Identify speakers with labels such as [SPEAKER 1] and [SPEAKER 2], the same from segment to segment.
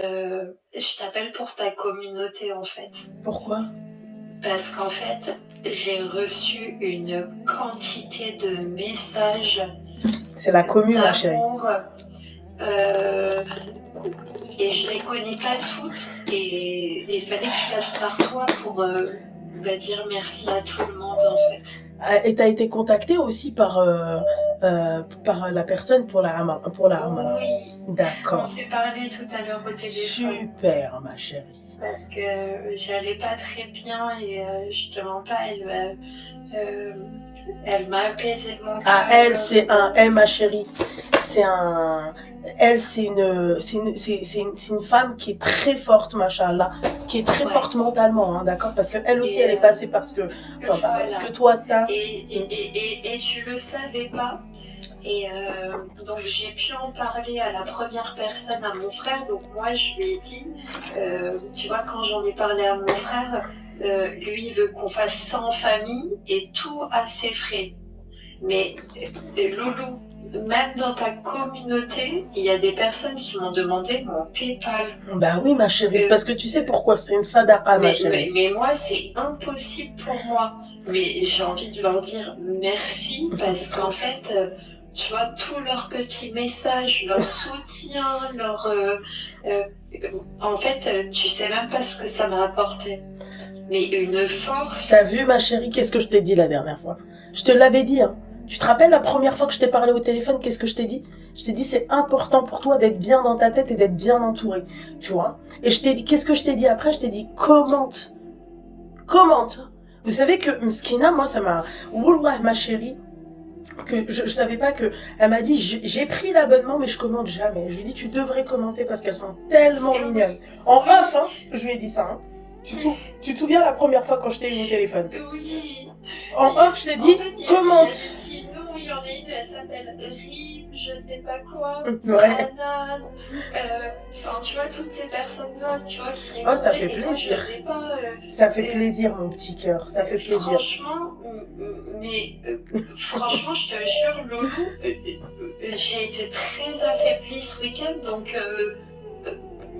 [SPEAKER 1] Je t'appelle pour ta communauté en fait.
[SPEAKER 2] Pourquoi?
[SPEAKER 1] Parce qu'en fait, j'ai reçu une quantité de messages
[SPEAKER 2] C'est la commu, ma chérie.
[SPEAKER 1] d'amour euh, et je les connais pas toutes et il fallait que je passe par toi pour dire merci à tout le monde en fait.
[SPEAKER 2] Et t'as été contactée aussi par la personne pour la Hamala.
[SPEAKER 1] Oui, on
[SPEAKER 2] D'accord.
[SPEAKER 1] s'est parlé tout à l'heure au téléphone.
[SPEAKER 2] Super, ma chérie.
[SPEAKER 1] Parce que j'allais pas très bien et je te mens pas, elle m'a apaisé mon cœur.
[SPEAKER 2] Ah, elle, c'est ma chérie. C'est un, elle, c'est une femme qui est très forte, machallah, qui est très forte mentalement, hein, d'accord? Parce que elle aussi, elle est passée parce que toi, t'as.
[SPEAKER 1] Et je le savais pas. Et donc j'ai pu en parler à la première personne, à mon frère. Donc moi je lui ai dit, tu vois, quand j'en ai parlé à mon frère, lui il veut qu'on fasse ça en famille et tout à ses frais. Mais Loulou, même dans ta communauté, il y a des personnes qui m'ont demandé mon PayPal.
[SPEAKER 2] Bah oui, ma chérie, c'est parce que tu sais pourquoi, c'est une sadaqa, ma chérie.
[SPEAKER 1] Mais moi, c'est impossible pour moi. Mais j'ai envie de leur dire merci parce qu'en fait, tu vois, tous leurs petits messages, leur soutien, en fait, tu sais même pas ce que ça m'a apporté. Mais une force.
[SPEAKER 2] T'as vu, ma chérie, qu'est-ce que je t'ai dit la dernière fois? Je te l'avais dit, hein. Tu te rappelles la première fois que je t'ai parlé au téléphone, qu'est-ce que je t'ai dit? Je t'ai dit, c'est important pour toi d'être bien dans ta tête et d'être bien entouré. Tu vois? Et je t'ai dit, qu'est-ce que je t'ai dit après? Je t'ai dit, commente. Commente. Vous savez que Mskina, moi, ça m'a, Wallah, ma chérie, que je savais pas que, elle m'a dit, j'ai pris l'abonnement, mais je commente jamais. Je lui ai dit, tu devrais commenter parce qu'elles sont tellement mignonnes. En off, hein, je lui ai dit ça, hein. Tu te souviens la première fois quand je t'ai eu au téléphone?
[SPEAKER 1] Oui.
[SPEAKER 2] En off, je t'ai dit, commente.
[SPEAKER 1] Sinon, il y en a une, elle s'appelle Rim, je sais pas quoi,
[SPEAKER 2] Ouais.
[SPEAKER 1] Anan, enfin, tu vois, toutes ces personnes-là, tu vois, qui
[SPEAKER 2] Oh, ça fait
[SPEAKER 1] répondaient, et moi,
[SPEAKER 2] plaisir.
[SPEAKER 1] je sais pas.
[SPEAKER 2] Ça fait plaisir, mon petit cœur, ça fait plaisir.
[SPEAKER 1] Franchement, franchement, je te jure, Loulou, j'ai été très affaiblie ce week-end, donc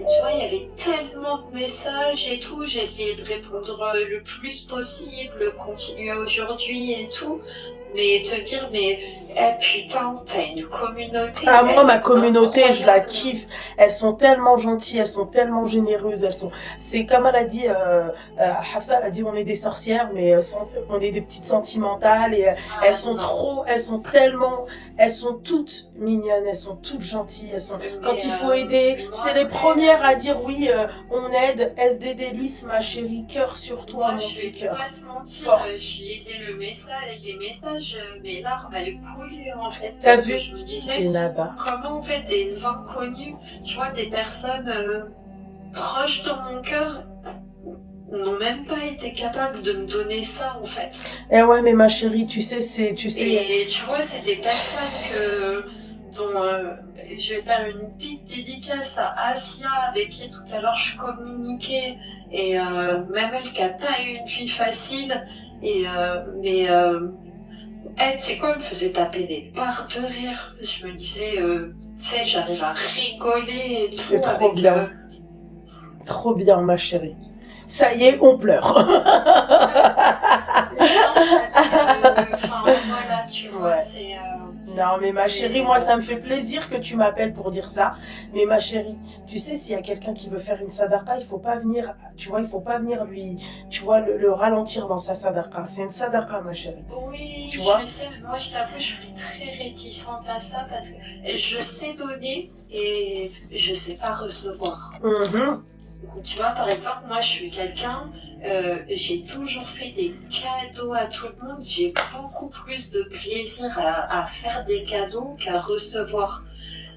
[SPEAKER 1] tu vois, il y avait tellement de messages et tout, j'ai essayé de répondre le plus possible, continuer aujourd'hui et tout, mais te dire, mais putain, t'as une communauté.
[SPEAKER 2] Ah, moi, ma communauté, je la kiffe. Elles sont tellement gentilles, elles sont tellement généreuses, c'est comme elle a dit, Hafsa, elle a dit, on est des sorcières, mais on est des petites sentimentales et elles sont toutes mignonnes, elles sont toutes gentilles, quand il faut aider, c'est les premières à dire oui, on aide, SD Délice, ma chérie, cœur sur toi, mon petit cœur.
[SPEAKER 1] Je vais pas te mentir, je lisais les messages, mes larmes, elles coulaient en fait.
[SPEAKER 2] T'as vu?
[SPEAKER 1] Je me disais, comment en fait des inconnus, tu vois, des personnes proches dans mon cœur, n'ont même pas été capables de me donner ça en fait.
[SPEAKER 2] Eh ouais, mais ma chérie, tu sais.
[SPEAKER 1] Et tu vois, c'est des personnes dont je vais faire une petite dédicace à Asia, avec qui tout à l'heure je communiquais, et même elle qui a pas eu une vie facile, et elle, tu sais quoi, elle me faisait taper des barres de rire. Je me disais, tu sais, j'arrive à rigoler et tout.
[SPEAKER 2] C'est trop bien. Trop bien, ma chérie. Ça y est, on pleure.
[SPEAKER 1] Non, parce que, enfin, voilà, tu vois, c'est...
[SPEAKER 2] Non, mais ma chérie, moi, ça me fait plaisir que tu m'appelles pour dire ça. Mais ma chérie, tu sais, s'il y a quelqu'un qui veut faire une sadaqa, il faut pas venir, tu vois, il faut pas venir lui, tu vois, le ralentir dans sa sadaqa. C'est une sadaqa, ma chérie.
[SPEAKER 1] Oui,
[SPEAKER 2] tu vois,
[SPEAKER 1] je sais, moi, je t'avoue, je suis très réticente à ça parce que je sais donner et je sais pas recevoir. Tu vois, par exemple, moi, je suis quelqu'un, j'ai toujours fait des cadeaux à tout le monde. J'ai beaucoup plus de plaisir à faire des cadeaux qu'à recevoir.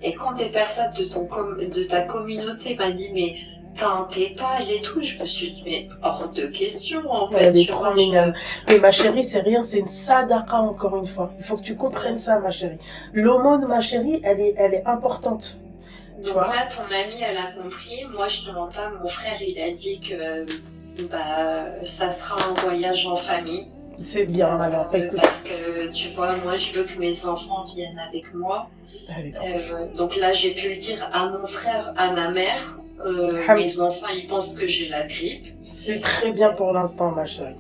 [SPEAKER 1] Et quand des personnes de ta communauté m'ont dit, mais t'as un PayPal et tout, je me suis dit, mais hors de question, en fait.
[SPEAKER 2] Elle est trop mignonne. Mais ma chérie, c'est rien, c'est une sadaqa, encore une fois. Il faut que tu comprennes ça, ma chérie. L'aumône, ma chérie, elle est importante.
[SPEAKER 1] Donc là, ton amie, elle a compris. Moi, je te mens pas. Mon frère, il a dit que ça sera un voyage en famille.
[SPEAKER 2] C'est bien, alors, écoute.
[SPEAKER 1] Parce que, tu vois, moi, je veux que mes enfants viennent avec moi. Donc là, j'ai pu le dire à mon frère, à ma mère. Mes enfants, ils pensent que j'ai la grippe.
[SPEAKER 2] C'est très bien pour l'instant, ma chérie.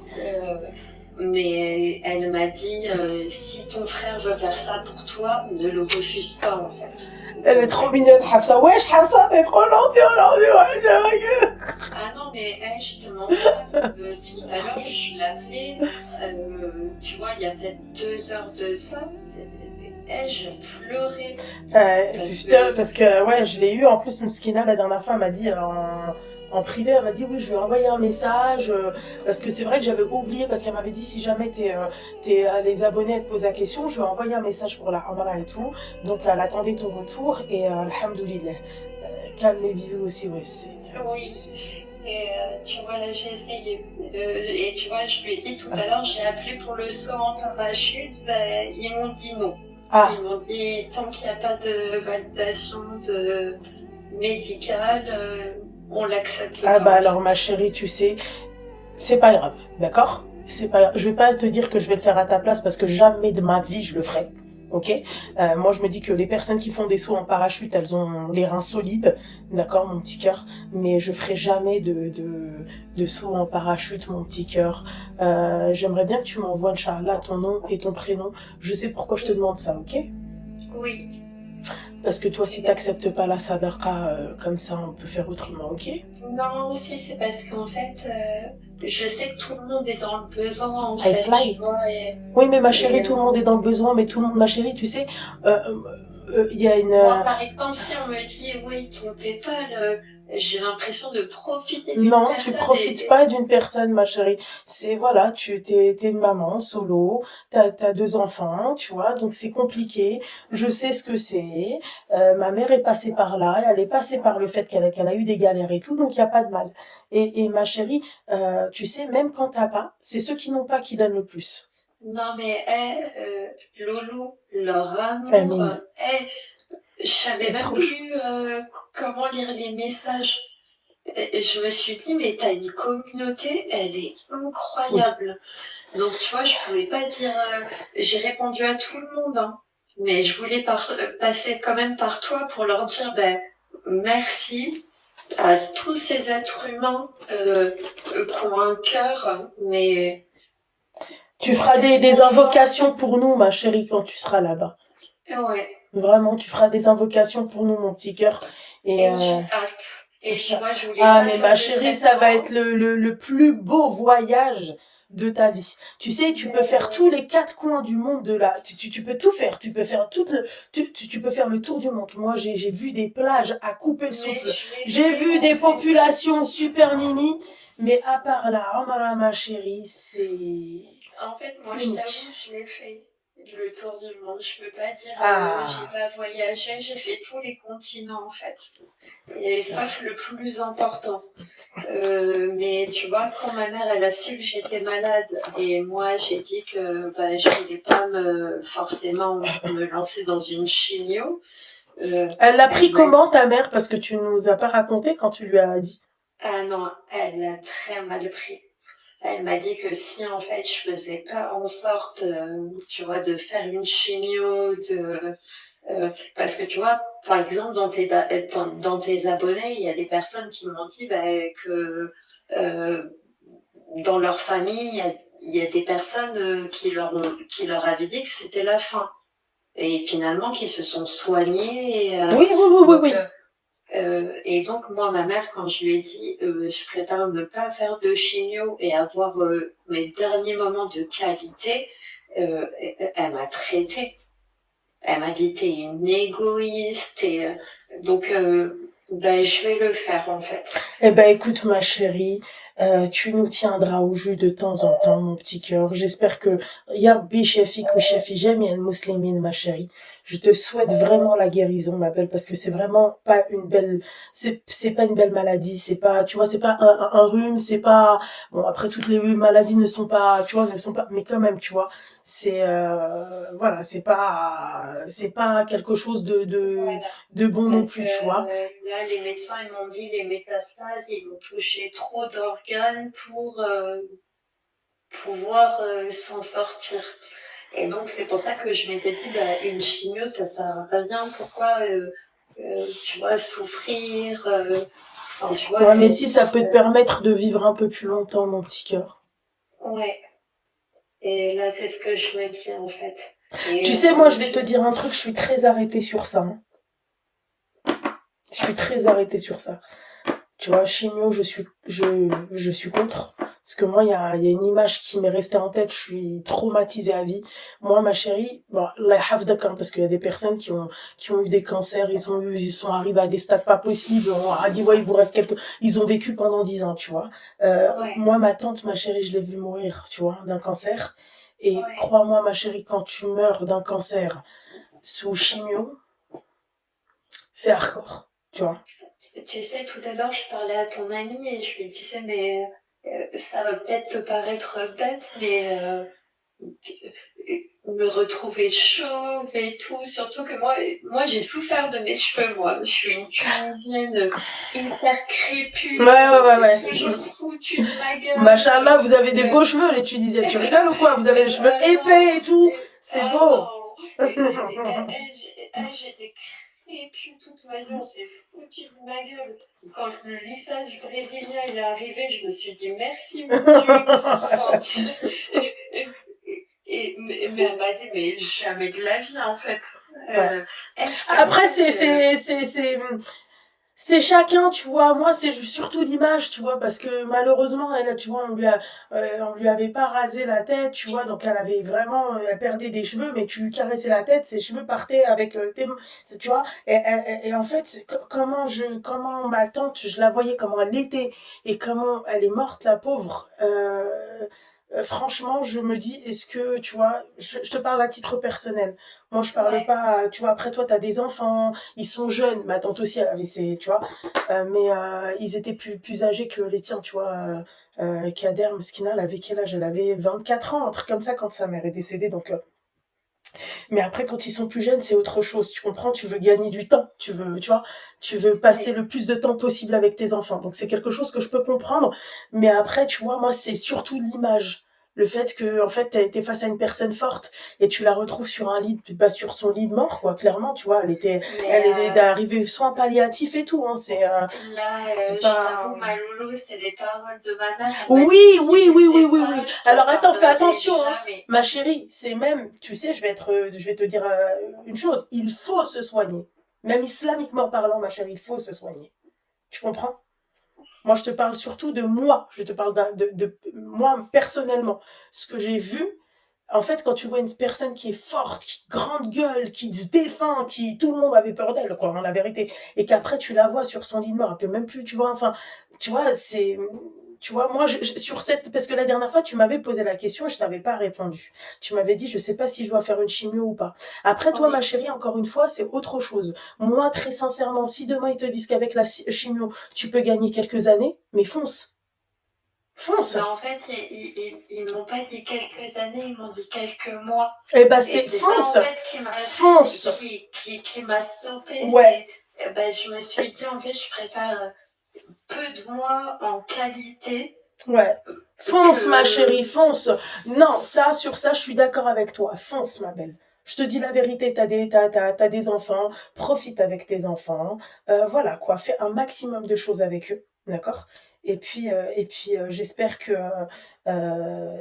[SPEAKER 1] Mais elle m'a dit, si ton frère veut faire ça pour toi, ne le refuse pas, en fait.
[SPEAKER 2] Elle est trop mignonne, Hafsa. Wesh, Hafsa, t'es trop gentille aujourd'hui, ouais.
[SPEAKER 1] Ah non, mais je te mens pas. Tout à l'heure, je l'appelais, tu vois, il y a peut-être 2 heures de ça. Je pleurais.
[SPEAKER 2] Parce que, ouais, je l'ai eu. En plus, Mskina, la dernière fois, elle m'a dit en privé, elle m'a dit oui, je lui ai envoyé un message parce que c'est vrai que j'avais oublié parce qu'elle m'avait dit si jamais les abonnés te posent la question, je lui ai envoyé un message pour la Hamra et tout. Donc elle attendait ton retour et alhamdoulilah. Calme les bisous aussi, ouais, c'est.
[SPEAKER 1] Oui. Et tu vois, là, j'ai essayé. Et tu vois, je lui ai dit tout à l'heure, j'ai appelé pour le saut en parachute, ils m'ont dit non. Ah. Ils m'ont dit, tant qu'il n'y a pas de validation médicale, on l'accepte pas.
[SPEAKER 2] Ah bah alors ma chérie, tu sais, c'est pas grave, d'accord? C'est pas grave. Je vais pas te dire que je vais le faire à ta place parce que jamais de ma vie je le ferai. Ok, moi je me dis que les personnes qui font des sauts en parachute, elles ont les reins solides, d'accord, mon petit cœur. Mais je ferai jamais de saut en parachute, mon petit cœur. J'aimerais bien que tu m'envoies, Inch'Allah, ton nom et ton prénom. Je sais pourquoi je te demande ça, ok?
[SPEAKER 1] Oui.
[SPEAKER 2] Parce que toi, si t'acceptes pas la sadaqa comme ça, on peut faire autrement, ok?
[SPEAKER 1] Non, aussi c'est parce qu'en fait, je sais que tout le monde est dans le besoin, en
[SPEAKER 2] fait.
[SPEAKER 1] Tu vois,
[SPEAKER 2] oui, mais ma chérie, tout le monde est dans le besoin, mais tout le monde, ma chérie, tu sais, y a une...
[SPEAKER 1] Moi, par exemple, si on me dit, oui, ton PayPal, j'ai l'impression de profiter d'une
[SPEAKER 2] personne. Non,
[SPEAKER 1] tu
[SPEAKER 2] profites pas d'une personne, ma chérie. C'est, voilà, t'es une maman, solo, t'as 2 enfants, tu vois, donc c'est compliqué. Je sais ce que c'est. Ma mère est passée par là, elle est passée par le fait qu'elle a eu des galères et tout, donc il y a pas de mal. Et ma chérie, tu sais, même quand t'as pas, c'est ceux qui n'ont pas qui donnent le plus.
[SPEAKER 1] Non, mais Loulou, leur amour, je savais même plus comment lire les messages. Et je me suis dit, mais t'as une communauté, elle est incroyable. Oui. Donc, tu vois, je pouvais pas dire, j'ai répondu à tout le monde, hein, mais je voulais passer quand même par toi pour leur dire, merci à tous ces êtres humains qui ont un cœur, mais...
[SPEAKER 2] Tu feras des invocations pour nous, ma chérie, quand tu seras là-bas.
[SPEAKER 1] Ouais.
[SPEAKER 2] Vraiment, tu feras des invocations pour nous, mon petit cœur.
[SPEAKER 1] Et j'ai hâte. Et tu vois, je voulais
[SPEAKER 2] mais ma chérie, ça va être le plus beau voyage de ta vie. Tu sais, tu peux faire tous les 4 coins du monde de là. Tu peux tout faire. Tu peux faire tu peux faire le tour du monde. Moi, j'ai vu des plages à couper le souffle. J'ai vu des populations super mimi. Mais à part là, Amara, ma chérie, c'est...
[SPEAKER 1] En fait, moi, je t'avoue, je l'ai fait. Le tour du monde, je peux pas dire j'ai pas voyagé, j'ai fait tous les continents en fait, et sauf le plus important. Mais tu vois, quand ma mère elle a su que j'étais malade et moi j'ai dit que je voulais pas forcément me lancer dans une chimio.
[SPEAKER 2] Elle l'a pris comment ta mère, parce que tu nous as pas raconté quand tu lui as dit?
[SPEAKER 1] Ah non, elle l'a très mal pris. Elle m'a dit que si en fait je faisais pas en sorte, tu vois, de faire une chimio, parce que tu vois, par exemple dans tes abonnés, il y a des personnes qui m'ont dit que dans leur famille, il y a des personnes qui leur avaient dit que c'était la fin, et finalement qui se sont soignées. Oui. Et donc, moi, ma mère, quand je lui ai dit, je préfère ne pas faire de chimio et avoir mes derniers moments de qualité, elle m'a traitée. Elle m'a dit, t'es une égoïste. Donc, je vais le faire, en fait.
[SPEAKER 2] Eh ben, écoute, ma chérie, tu nous tiendras au jus de temps en temps, mon petit cœur. J'espère que, Yarbi Shafik ou Shafi Jamian Muslimin, ma chérie. Je te souhaite vraiment la guérison, ma belle, parce que c'est vraiment pas une belle, c'est pas une belle maladie, c'est pas, tu vois, c'est pas un rhume, c'est pas, bon, après, toutes les maladies ne sont pas, tu vois, ne sont pas, mais quand même, tu vois, c'est, voilà, c'est pas quelque chose de bon non plus, tu vois.
[SPEAKER 1] Là, les médecins, ils m'ont dit, les métastases, ils ont touché trop d'organes pour pouvoir s'en sortir. Et donc, c'est pour ça que je m'étais dit, une chimio, ça sert à rien. Pourquoi, tu vois, souffrir Enfin, tu vois,
[SPEAKER 2] Ouais, mais si ça peut te permettre de vivre un peu plus longtemps, mon petit cœur.
[SPEAKER 1] ouais. Et là, c'est ce que je me dis, en fait.
[SPEAKER 2] Tu
[SPEAKER 1] Et
[SPEAKER 2] sais, moi, je vais te dire un truc, je suis très arrêtée sur ça, hein. Je suis très arrêtée sur ça. Tu vois, chimio, je suis contre. Parce que moi, il y a une image qui m'est restée en tête, je suis traumatisée à vie. Moi, ma chérie, bon, Allah yahfadek, hein, parce qu'il y a des personnes qui ont eu des cancers, ils sont arrivés à des stades pas possibles, on a dit, ouais, il vous reste ils ont vécu pendant 10 ans, tu vois.
[SPEAKER 1] ouais,
[SPEAKER 2] Moi, ma tante, ma chérie, je l'ai vue mourir, tu vois, d'un cancer. Et
[SPEAKER 1] ouais.
[SPEAKER 2] crois-moi, ma chérie, quand tu meurs d'un cancer sous chimio, c'est hardcore, tu vois.
[SPEAKER 1] Tu sais, tout à l'heure, je parlais à ton ami et je lui disais, mais ça va peut-être te paraître bête, mais me retrouver chauve et tout, surtout que moi j'ai souffert de mes cheveux, moi. Je suis une Tunisienne hyper crépue, on s'est
[SPEAKER 2] Ouais.
[SPEAKER 1] toujours foutu de ma gueule.
[SPEAKER 2] Machallah, vous avez des beaux cheveux, les Tunisiens. Tu rigoles ou quoi? Vous avez des cheveux
[SPEAKER 1] Ah
[SPEAKER 2] épais
[SPEAKER 1] non,
[SPEAKER 2] et tout. C'est
[SPEAKER 1] ah
[SPEAKER 2] beau.
[SPEAKER 1] non, j'étais crépue toute ma vie, on s'est foutu de ma gueule. Quand le lissage brésilien il est arrivé, je me suis dit merci mon Dieu. Enfin, mais elle m'a dit, mais jamais de la vie, en fait.
[SPEAKER 2] Ouais.
[SPEAKER 1] Je te
[SPEAKER 2] Après,
[SPEAKER 1] dis,
[SPEAKER 2] c'est chacun, tu vois. Moi, c'est surtout l'image, tu vois, parce que malheureusement, elle, tu vois, on lui avait pas rasé la tête, tu vois, donc elle avait vraiment, elle perdait des cheveux, mais tu lui caressais la tête, ses cheveux partaient avec tu vois. Et en fait, comment ma tante, je la voyais, comment elle était, et comment elle est morte, la pauvre. Franchement, je me dis, est-ce que, tu vois, je te parle à titre personnel. Moi, je parle
[SPEAKER 1] ouais,
[SPEAKER 2] pas, tu vois, après toi, t'as des enfants, ils sont jeunes. Ma tante aussi, elle avait ses, tu vois, mais ils étaient plus âgés que les tiens, tu vois. Kader, Meskina, elle avait quel âge? Elle avait 24 ans, un truc comme ça quand sa mère est décédée. Donc, mais après, quand ils sont plus jeunes, c'est autre chose. Tu comprends? Tu veux gagner du temps. Tu veux, tu vois, tu veux passer
[SPEAKER 1] ouais.
[SPEAKER 2] le plus de temps possible avec tes enfants. Donc, c'est quelque chose que je peux comprendre. Mais après, tu vois, moi, c'est surtout l'image. Le fait que, en fait, t'es face à une personne forte et tu la retrouves sur un lit, pas sur son lit de mort, quoi. Clairement, tu vois,
[SPEAKER 1] Mais
[SPEAKER 2] elle est arrivée soins palliatifs et tout, hein.
[SPEAKER 1] là,
[SPEAKER 2] C'est
[SPEAKER 1] je
[SPEAKER 2] pas.
[SPEAKER 1] t'avoue, ma loulou, c'est des paroles de ma mère. Elle m'a dit,
[SPEAKER 2] Oui,
[SPEAKER 1] si tu le fais
[SPEAKER 2] oui.
[SPEAKER 1] pas, je te
[SPEAKER 2] Alors attends, fais
[SPEAKER 1] pardonnerai
[SPEAKER 2] attention, hein.
[SPEAKER 1] jamais.
[SPEAKER 2] Ma chérie, c'est même, tu sais, je vais te dire une chose, il faut se soigner. Même islamiquement parlant, ma chérie, il faut se soigner. Tu comprends? Moi, je te parle surtout de moi. Je te parle de moi personnellement. Ce que j'ai vu, en fait, quand tu vois une personne qui est forte, qui grande gueule, qui se défend, qui tout le monde avait peur d'elle, quoi, en la vérité, et qu'après tu la vois sur son lit de mort, elle peut même plus, tu vois, enfin, tu vois, tu vois, moi, sur cette, parce que la dernière fois, tu m'avais posé la question et je t'avais pas répondu. Tu m'avais dit, je sais pas si je dois faire une chimio ou pas. Après, toi, ma
[SPEAKER 1] Oui.
[SPEAKER 2] chérie, encore une fois, c'est autre chose. Moi, très sincèrement, si demain ils te disent qu'avec la chimio, tu peux gagner quelques années, mais fonce. Fonce.
[SPEAKER 1] Ben, en fait, ils m'ont pas dit quelques années, ils m'ont dit quelques mois.
[SPEAKER 2] Eh ben,
[SPEAKER 1] Et
[SPEAKER 2] c'est
[SPEAKER 1] c'est ça, en
[SPEAKER 2] fonce.
[SPEAKER 1] fait,
[SPEAKER 2] Fonce.
[SPEAKER 1] qui m'a stoppé.
[SPEAKER 2] Ouais.
[SPEAKER 1] C'est, ben, je me suis dit, en fait, je préfère peu de mois en qualité
[SPEAKER 2] Ouais. Fonce, ma chérie,
[SPEAKER 1] que
[SPEAKER 2] fonce. Non, ça, sur ça, je suis d'accord avec toi. Fonce, ma belle. Je te dis la vérité, t'as des enfants, profite avec tes enfants. Voilà, quoi. Fais un maximum de choses avec eux. D'accord?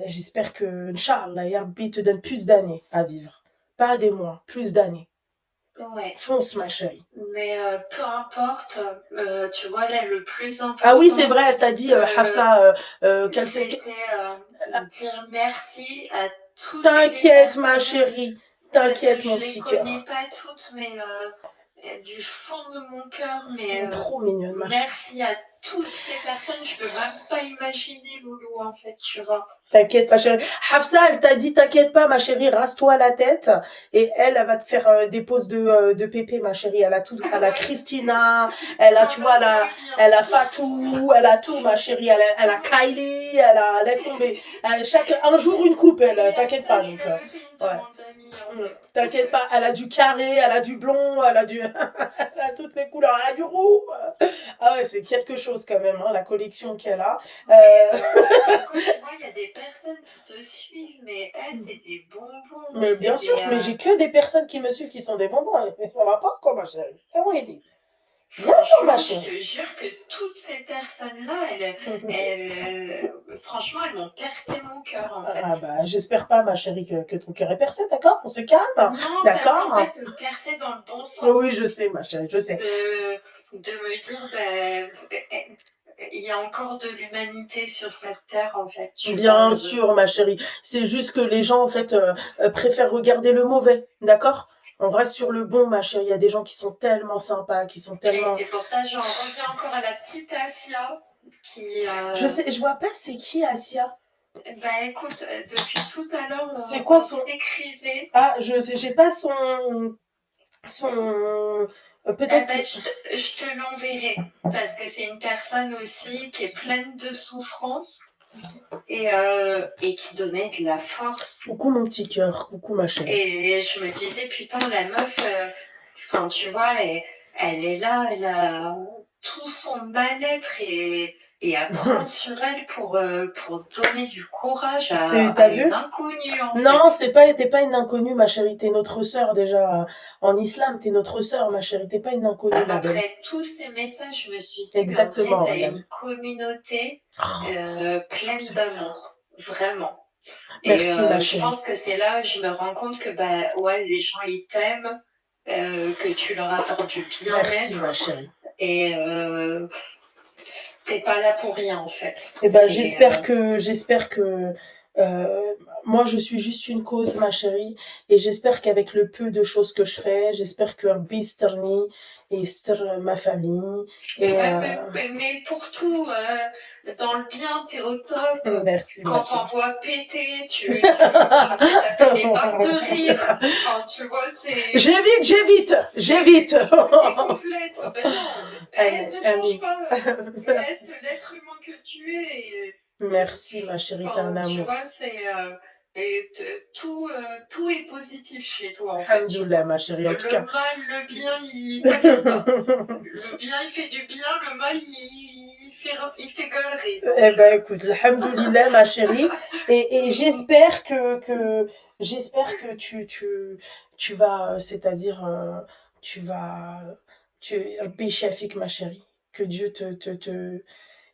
[SPEAKER 2] J'espère que, Inch'Allah, Ya Rabbi te donne plus d'années à vivre. Pas des mois, plus d'années.
[SPEAKER 1] ouais.
[SPEAKER 2] Fonce, ma chérie.
[SPEAKER 1] Mais peu importe, tu vois, là, le plus
[SPEAKER 2] Ah oui, c'est
[SPEAKER 1] important,
[SPEAKER 2] vrai, elle t'a dit,
[SPEAKER 1] euh,
[SPEAKER 2] Hafsa,
[SPEAKER 1] c'était dire merci à toutes les
[SPEAKER 2] t'inquiète, ma
[SPEAKER 1] personnes,
[SPEAKER 2] chérie.
[SPEAKER 1] parce que
[SPEAKER 2] T'inquiète,
[SPEAKER 1] je
[SPEAKER 2] mon
[SPEAKER 1] les
[SPEAKER 2] petit
[SPEAKER 1] connais
[SPEAKER 2] cœur.
[SPEAKER 1] pas toutes, mais du fond de mon cœur, mais
[SPEAKER 2] Trop mignonne, ma chérie.
[SPEAKER 1] merci à toutes ces personnes, je peux même pas imaginer, Loulou, en fait, tu vois.
[SPEAKER 2] T'inquiète, ma chérie. Hafsa, elle t'a dit, t'inquiète pas, ma chérie, rase-toi la tête. Et elle va te faire des poses de pépé, ma chérie. Elle a tout. Elle a
[SPEAKER 1] Ouais.
[SPEAKER 2] Christina, elle a,
[SPEAKER 1] Ah
[SPEAKER 2] tu
[SPEAKER 1] bah,
[SPEAKER 2] vois,
[SPEAKER 1] je veux bien.
[SPEAKER 2] elle a Fatou, elle a tout, ma chérie. Elle a Kylie, laisse tomber. Un jour, une coupe, elle,
[SPEAKER 1] Oui,
[SPEAKER 2] t'inquiète
[SPEAKER 1] ça,
[SPEAKER 2] pas,
[SPEAKER 1] je
[SPEAKER 2] donc,
[SPEAKER 1] lui avais fait une
[SPEAKER 2] ouais.
[SPEAKER 1] demande d'amis, en fait.
[SPEAKER 2] T'inquiète pas, elle a du carré, elle a du blond, elle a elle a toutes les couleurs, elle a du roux. Ah ouais, c'est quelque chose quand même, hein, la collection qu'elle a.
[SPEAKER 1] Mais écoute, moi, il y a des personnes qui te suivent, mais elles, c'est des bonbons,
[SPEAKER 2] Mais
[SPEAKER 1] c'est
[SPEAKER 2] bien sûr,
[SPEAKER 1] des...
[SPEAKER 2] mais j'ai que des personnes qui me suivent qui sont des bonbons. Mais ça va pas, quoi, ma chérie. C'est bon, il dit. Bien sûr, ma
[SPEAKER 1] Franchement, je
[SPEAKER 2] chérie.
[SPEAKER 1] te jure que toutes ces personnes-là, franchement, elles m'ont percé mon cœur, en
[SPEAKER 2] Ah
[SPEAKER 1] fait.
[SPEAKER 2] bah, j'espère pas, ma chérie, que ton cœur est percé, d'accord? On se calme,
[SPEAKER 1] Non, en
[SPEAKER 2] d'accord?
[SPEAKER 1] fait, percé dans le bon
[SPEAKER 2] Oui,
[SPEAKER 1] sens.
[SPEAKER 2] je sais, ma chérie, je sais.
[SPEAKER 1] De me dire, ben, il y a encore de l'humanité sur cette terre, en fait, tu vois.
[SPEAKER 2] Bien sûr, ma chérie. C'est juste que les gens, en fait, préfèrent regarder le mauvais, d'accord? On reste sur le bon, ma chérie. Il y a des gens qui sont tellement sympas, qui sont
[SPEAKER 1] Et
[SPEAKER 2] tellement...
[SPEAKER 1] c'est pour ça que j'en reviens encore à la petite Asia qui,
[SPEAKER 2] Je sais, je vois pas c'est qui, Asia.
[SPEAKER 1] bah écoute, depuis tout à l'heure,
[SPEAKER 2] C'est quoi
[SPEAKER 1] on
[SPEAKER 2] son...
[SPEAKER 1] s'écrivait.
[SPEAKER 2] Ah, je sais, j'ai pas son...
[SPEAKER 1] Eh
[SPEAKER 2] peut-être que...
[SPEAKER 1] ben, je te l'enverrai. Parce que c'est une personne aussi qui est pleine de souffrance et qui donnait de la force.
[SPEAKER 2] Coucou mon petit cœur, coucou ma chérie.
[SPEAKER 1] Et je me disais, putain, la meuf, enfin, tu vois, elle est là, elle a tout son mal-être et elle prend sur elle pour donner du courage
[SPEAKER 2] T'as
[SPEAKER 1] à une
[SPEAKER 2] vu?
[SPEAKER 1] inconnue, en
[SPEAKER 2] Non,
[SPEAKER 1] fait.
[SPEAKER 2] t'es pas une inconnue, ma chérie. T'es notre sœur déjà. En islam, t'es notre sœur, ma chérie. T'es pas une inconnue, ma belle.
[SPEAKER 1] Après tous ces messages, je me suis dit, mais on dirait
[SPEAKER 2] Exactement,
[SPEAKER 1] qu'il y a
[SPEAKER 2] regarde.
[SPEAKER 1] une communauté
[SPEAKER 2] Oh,
[SPEAKER 1] pleine d'amour, vraiment. Et
[SPEAKER 2] merci, ma
[SPEAKER 1] je
[SPEAKER 2] chérie.
[SPEAKER 1] pense que c'est là où je me rends compte que bah ouais, les gens ils t'aiment, que tu leur apportes du
[SPEAKER 2] Merci, ma
[SPEAKER 1] bien-être
[SPEAKER 2] chérie.
[SPEAKER 1] et t'es pas là pour rien en fait.
[SPEAKER 2] Eh ben,
[SPEAKER 1] Et,
[SPEAKER 2] j'espère que, euh, moi, je suis juste une cause, ma chérie, et j'espère qu'avec le peu de choses que je fais, j'espère que Rabbi yastirni et yastir ma famille, et,
[SPEAKER 1] ouais, mais pour tout, dans le bien, t'es au top.
[SPEAKER 2] merci, ma
[SPEAKER 1] Quand
[SPEAKER 2] chérie.
[SPEAKER 1] on voit péter, tu fais taper les barres de rire. Enfin, tu vois, c'est.
[SPEAKER 2] J'évite.
[SPEAKER 1] T'es complète. Ben non, ne change
[SPEAKER 2] Amis.
[SPEAKER 1] pas. Reste l'être humain que tu es.
[SPEAKER 2] Merci, ma chérie, t'es un
[SPEAKER 1] Enfin, tu
[SPEAKER 2] amour.
[SPEAKER 1] vois, c'est. Tout est positif chez toi, en fait, tu
[SPEAKER 2] Alhamdoulilah,
[SPEAKER 1] vois.
[SPEAKER 2] ma chérie, en tout
[SPEAKER 1] Le
[SPEAKER 2] cas.
[SPEAKER 1] mal, le bien, t'inquiète pas. Le bien, il fait du bien, le mal, il fait gueulerie.
[SPEAKER 2] Eh
[SPEAKER 1] Donc,
[SPEAKER 2] ben, écoute, alhamdoulilah, ma chérie. Et j'espère que tu vas, c'est-à-dire, tu vas, Rabbi Shafik, ma chérie. Que Dieu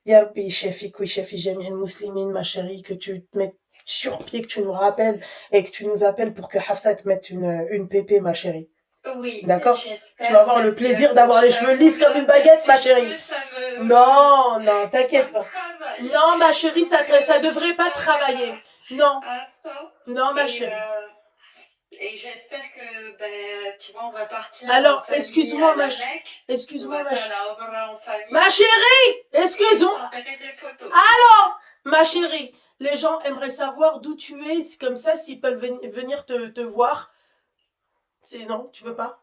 [SPEAKER 2] Ya Rabbi Shafik, oui, Shafi Jamil Muslimin, ma chérie, que tu te mettes sur pied, que tu nous rappelles et que tu nous appelles pour que Hafsa te mette une pépé, ma chérie.
[SPEAKER 1] oui,
[SPEAKER 2] D'accord? Tu vas
[SPEAKER 1] j'espère,
[SPEAKER 2] avoir le
[SPEAKER 1] parce que
[SPEAKER 2] plaisir d'avoir les
[SPEAKER 1] je
[SPEAKER 2] cheveux
[SPEAKER 1] t'avoue,
[SPEAKER 2] lisses comme
[SPEAKER 1] là,
[SPEAKER 2] une baguette, ma
[SPEAKER 1] mes
[SPEAKER 2] chérie.
[SPEAKER 1] cheveux,
[SPEAKER 2] Non, non,
[SPEAKER 1] ça
[SPEAKER 2] t'inquiète
[SPEAKER 1] me
[SPEAKER 2] pas.
[SPEAKER 1] travaille.
[SPEAKER 2] Non, ma chérie,
[SPEAKER 1] Donc,
[SPEAKER 2] ça devrait
[SPEAKER 1] je
[SPEAKER 2] pas
[SPEAKER 1] t'appelle
[SPEAKER 2] travailler. Non,
[SPEAKER 1] à ça.
[SPEAKER 2] non, ma
[SPEAKER 1] Et,
[SPEAKER 2] chérie.
[SPEAKER 1] j'espère que, ben, tu vois, on va partir en
[SPEAKER 2] Alors,
[SPEAKER 1] famille à la Mecque. On
[SPEAKER 2] excuse-moi,
[SPEAKER 1] va faire la Umrah en famille.
[SPEAKER 2] ma chérie,
[SPEAKER 1] Et je
[SPEAKER 2] excuse-moi.
[SPEAKER 1] t'enverrai des photos.
[SPEAKER 2] Alors, ma
[SPEAKER 1] Oui.
[SPEAKER 2] chérie, les gens aimeraient savoir d'où tu es, comme ça, s'ils peuvent venir te voir. C'est non, tu veux pas?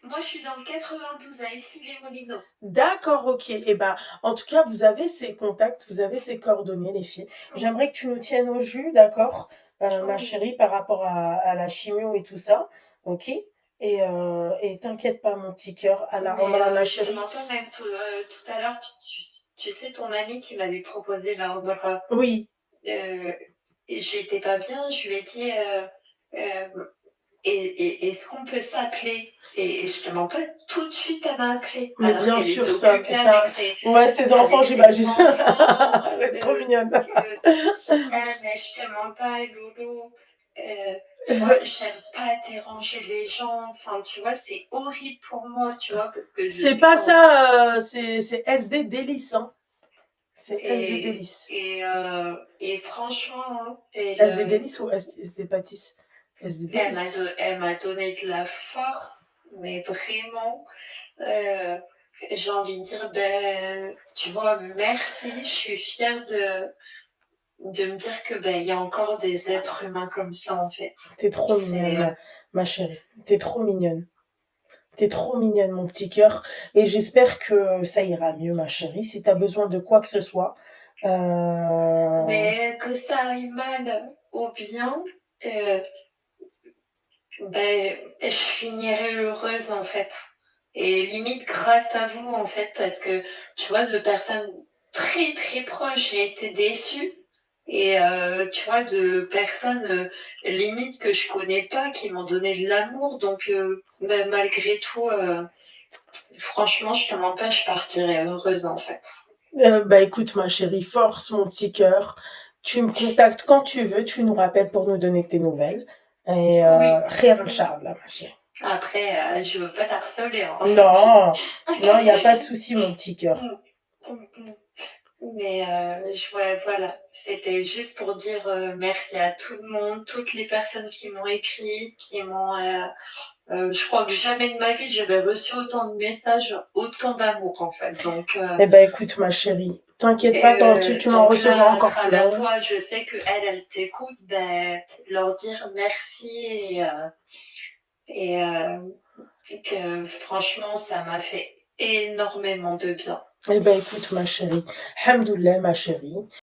[SPEAKER 1] Moi, je suis dans le 92 à Issy-les-Moulineaux.
[SPEAKER 2] D'accord, ok. Eh ben, en tout cas, vous avez ses contacts, vous avez ses coordonnées, les filles. J'aimerais que tu nous tiennes au jus, d'accord, ma
[SPEAKER 1] Oui.
[SPEAKER 2] chérie, par rapport à la chimio et tout ça, ok? Et t'inquiète pas, mon petit cœur, à la
[SPEAKER 1] Mais
[SPEAKER 2] Omra, ma
[SPEAKER 1] je te
[SPEAKER 2] chérie.
[SPEAKER 1] mens pas, même tout à l'heure, tu sais, ton ami qui m'avait proposé la Umrah,
[SPEAKER 2] Oui,
[SPEAKER 1] euh, et j'étais pas bien, je lui ai dit, euh, est-ce qu'on peut s'appeler et je te mens pas, tout de suite elle m'a appelé,
[SPEAKER 2] mais
[SPEAKER 1] alors
[SPEAKER 2] bien
[SPEAKER 1] qu'elle
[SPEAKER 2] sûr,
[SPEAKER 1] était occupée
[SPEAKER 2] ouais, ses enfants,
[SPEAKER 1] avec ses
[SPEAKER 2] j'imagine.
[SPEAKER 1] enfants.
[SPEAKER 2] Elle est trop
[SPEAKER 1] Euh,
[SPEAKER 2] mignonne.
[SPEAKER 1] mais je te mens pas, Loulou. Tu vois, j'aime pas déranger les gens. Enfin, tu vois, c'est horrible pour moi, tu vois, parce que je
[SPEAKER 2] C'est
[SPEAKER 1] sais
[SPEAKER 2] pas
[SPEAKER 1] quand.
[SPEAKER 2] ça, c'est SD délice, hein. C'est SD
[SPEAKER 1] Et,
[SPEAKER 2] délice.
[SPEAKER 1] et franchement, hein,
[SPEAKER 2] SD délice ou SD pâtisse? SD délice.
[SPEAKER 1] elle m'a donné de la force, mais vraiment. Euh, j'ai envie de dire, ben, tu vois, merci, je suis fière de me dire que ben, il y a encore des êtres humains comme ça, en fait.
[SPEAKER 2] T'es trop mignonne,
[SPEAKER 1] C'est,
[SPEAKER 2] ma chérie. T'es trop mignonne. T'es trop mignonne, mon petit cœur. Et j'espère que ça ira mieux, ma chérie. Si t'as besoin de quoi que ce soit,
[SPEAKER 1] mais que ça aille mal ou bien, euh, ben, je finirai heureuse, en fait. Et limite grâce à vous, en fait, parce que, tu vois, de personnes très très proches, j'ai été déçue. Et tu vois, de personnes limite que je connais pas, qui m'ont donné de l'amour. Donc, ben, malgré tout, Franchement, je te mens pas, je partirais heureuse en fait.
[SPEAKER 2] Bah écoute ma chérie, force mon petit cœur. Tu me contactes quand tu veux, tu nous rappelles pour nous donner tes nouvelles. Et
[SPEAKER 1] Oui.
[SPEAKER 2] rien de charge là ma chérie.
[SPEAKER 1] Après, je veux pas t'harceler, hein.
[SPEAKER 2] Non, non, il n'y a pas de souci mon petit cœur.
[SPEAKER 1] Mais ouais, voilà, c'était juste pour dire merci à tout le monde, toutes les personnes qui m'ont écrit, qui m'ont... je crois que jamais de ma vie j'avais reçu autant de messages, autant d'amour en fait. Donc,
[SPEAKER 2] Eh ben écoute ma chérie, t'inquiète pas, tu m'en
[SPEAKER 1] donc
[SPEAKER 2] recevras
[SPEAKER 1] là, à
[SPEAKER 2] encore
[SPEAKER 1] travers
[SPEAKER 2] plein.
[SPEAKER 1] toi, je sais que elle t'écoute, ben, leur dire merci et que franchement, ça m'a fait énormément de bien.
[SPEAKER 2] Eh ben écoute ma chérie, Hamdoulilah ma chérie.